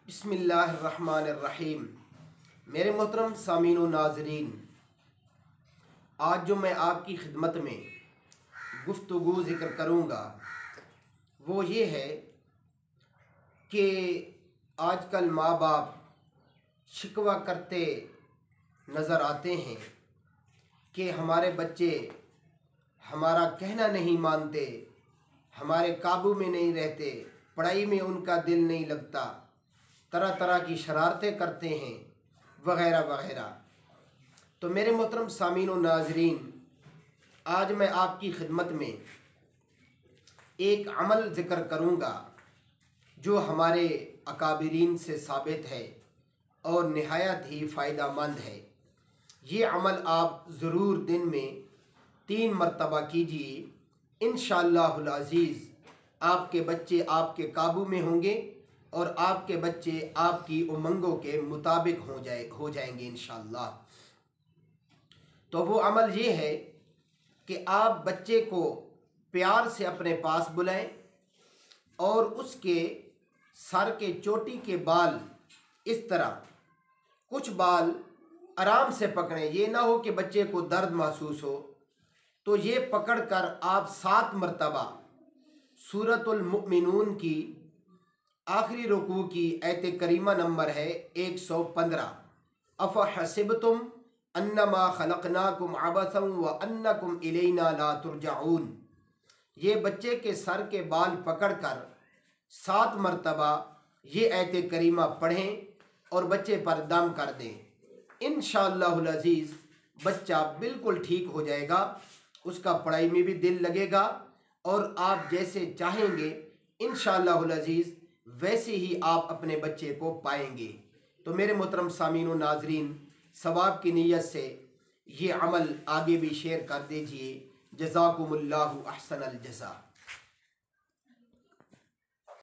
बिस्मिल्लाहिर्रहमानिर्रहीम। मेरे मोहतरम सामीन व नाज़रीन, आज जो मैं आपकी खिदमत में गुफ्तगू ज़िक्र करूँगा वो ये है कि आजकल माँ बाप शिकवा करते नज़र आते हैं कि हमारे बच्चे हमारा कहना नहीं मानते, हमारे काबू में नहीं रहते, पढ़ाई में उनका दिल नहीं लगता, तरह तरह की शरारतें करते हैं वग़ैरह वग़ैरह। तो मेरे मोहतरम सामीन व नाज़रीन, आज मैं आपकी खिदमत में एक अमल ज़िक्र करूँगा जो हमारे अकाबिरीन से साबित है और नहायत ही फ़ायदेमंद है। ये अमल आप ज़रूर दिन में 3 मरतबा कीजिए। इंशाअल्लाहुल अज़ीज़ आपके बच्चे आपके काबू में होंगे और आपके बच्चे आपकी उमंगों के मुताबिक हो जाएंगे इंशाअल्लाह। तो वो अमल ये है कि आप बच्चे को प्यार से अपने पास बुलाएं और उसके सर के चोटी के बाल इस तरह, कुछ बाल आराम से पकड़ें, ये ना हो कि बच्चे को दर्द महसूस हो। तो ये पकड़कर आप 7 मरतबा सूरतुल मुमिनून की आखिरी रुकू की आयत करीमा नंबर है 115, अफ़हसिबतुम अन्नमा खलक़नाकुम अबसन व अन्नकुम इलैना ला तुरजऊन। ये बच्चे के सर के बाल पकड़कर 7 मरतबा ये आयत करीमा पढ़ें और बच्चे पर दम कर दें। इंशाअल्लाहुल अज़ीज़ बच्चा बिल्कुल ठीक हो जाएगा, उसका पढ़ाई में भी दिल लगेगा और आप जैसे चाहेंगे इंशाअल्लाहुल अज़ीज़ वैसे ही आप अपने बच्चे को पाएंगे। तो मेरे मोहतरम सामीन व नाज़रीन, सवाब की नीयत से ये अमल आगे भी शेयर कर दीजिए। जज़ाकुमुल्लाहु अहसनल जज़ा।